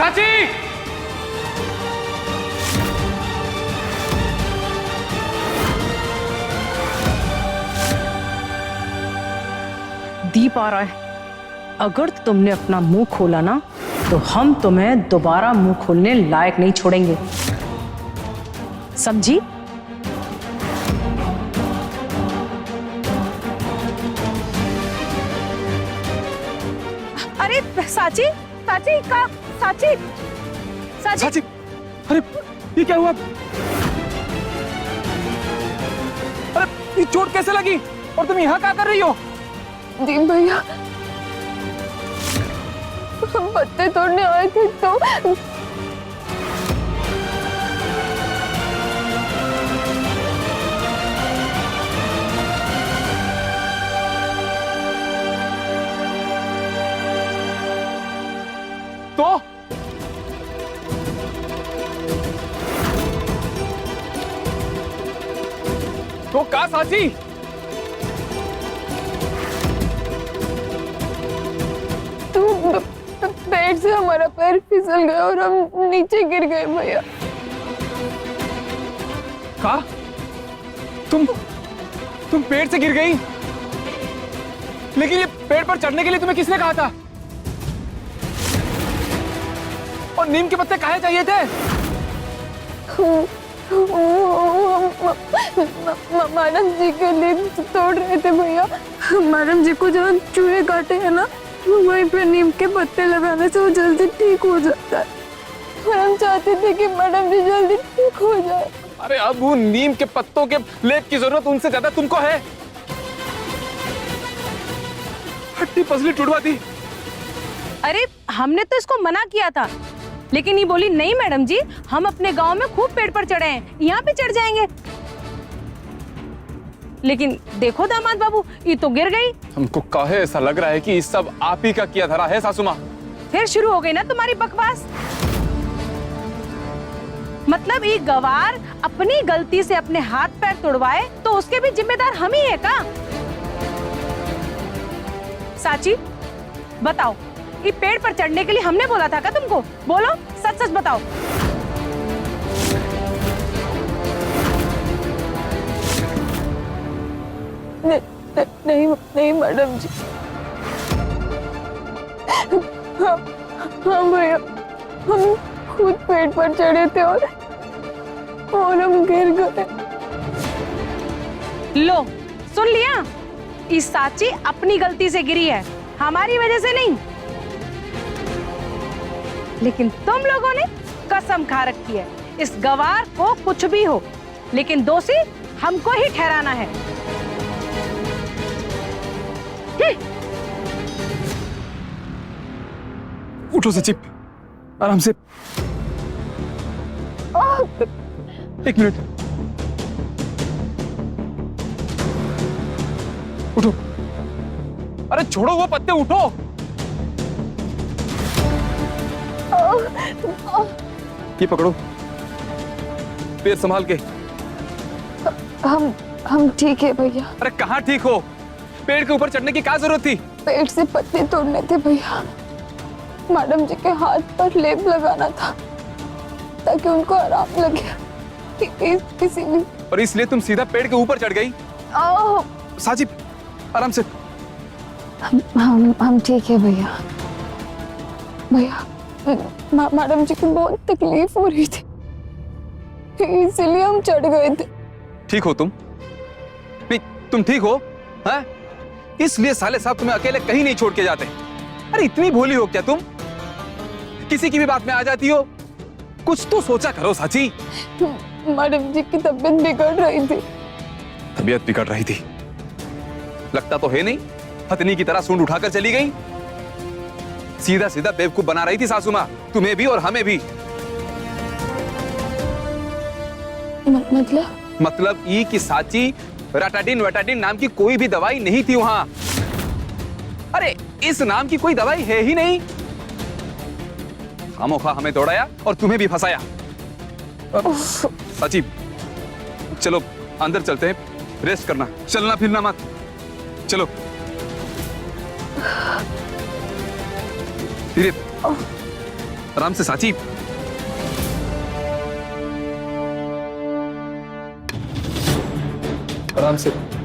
साची! दीप आ रहा है। अगर तुमने अपना मुंह खोला ना तो हम तुम्हें दोबारा मुंह खोलने लायक नहीं छोड़ेंगे, समझी? अरे साची, साची का साची, साची, साची! अरे ये क्या हुआ? अरे ये चोट कैसे लगी और तुम यहाँ क्या कर रही हो? दीप भैया, हम पत्ते तोड़ने आए थे तो का साची? पेड़ से हमारा पैर फिसल गया और हम नीचे गिर गए भैया। का? तुम पेड़ से गिर गई? लेकिन ये पेड़ पर चढ़ने के लिए तुम्हें किसने कहा था? और नीम के पत्ते काहे चाहिए थे? मैडम जी के लिए तोड़ रहे थे भैया। मैडम जी को जब चूहे काटे हैं ना, वहीं पे नीम के पत्ते लगाने से वो जल्दी ठीक हो जाता है और हम चाहते थे कि मैडम जी जल्दी ठीक हो जाए। अरे अब वो नीम के पत्तों के लेप की जरूरत उनसे ज्यादा तुमको है। हड्डी पसली टूटवा दी। अरे हमने तो इसको मना किया था, लेकिन ये बोली नहीं मैडम जी, हम अपने गांव में खूब पेड़ पर चढ़े हैं, यहाँ पे चढ़ जाएंगे। लेकिन देखो दामाद बाबू, ये तो गिर गई। हमको काहे ऐसा लग रहा है कि इस सब आप ही का किया धरा है सासू माँ। फिर शुरू हो गई ना तुम्हारी बकवास। मतलब ये गवार अपनी गलती से अपने हाथ पैर तोड़वाए तो उसके भी जिम्मेदार हम ही है का? साची बताओ, ये पेड़ पर चढ़ने के लिए हमने बोला था का तुमको? बोलो, सच सच बताओ। नहीं मैडम जी। हाँ भैया, हम खुद पेड़ पर चढ़े थे और हम गिर गए। लो सुन लिया, इस साची अपनी गलती से गिरी है, हमारी वजह से नहीं। लेकिन तुम लोगों ने कसम खा रखी है, इस गवार को कुछ भी हो लेकिन दोषी हमको ही ठहराना है। उठो सचिव, आराम से। एक मिनट, उठो। अरे छोड़ो वो पत्ते, उठो। ये पकड़ो, पैर संभाल के। हम ठीक है भैया। अरे कहाँ ठीक हो? पेड़ के ऊपर चढ़ने की क्या जरूरत थी? पेड़ से पत्ते तोड़ने थे भैया। मैडम जी के हाथ पर लेप लगाना था ताकि उनको आराम लगे, इसीलिए। और इसलिए तुम सीधा पेड़ के ऊपर चढ़ गई? साजिब आराम से। हम ठीक है भैया। भैया, मैडम जी को बहुत तकलीफ हो रही थी, इसीलिए हम चढ़ गए थे। ठीक हो तुम? नहीं, तुम ठीक हो? हाँ? इसलिए साले साहब तुम्हें अकेले कहीं नहीं छोड़ के जाते। अरे इतनी भोली हो क्या तुम? किसी की भी बात में आ जाती हो? कुछ तो सोचा करो साची। मैडम जी की तबीयत बिगड़ रही थी। तबीयत बिगड़ रही थी? लगता तो है नहीं, हथनी की तरह सूंड उठाकर चली गई। सीधा सीधा बेवकूफ बना रही थी सासू माँ, तुम्हें भी और हमें भी। मतलब ई की साची रटाडिन वटाडिन नाम की कोई भी दवाई नहीं थी वहां। अरे इस नाम की कोई दवाई है ही नहीं। खामोखा हमें दौड़ाया और तुम्हें भी फंसाया। साची चलो अंदर चलते हैं, रेस्ट करना, चलना फिरना मत। चलो धीरे आराम से सांची। आराम से।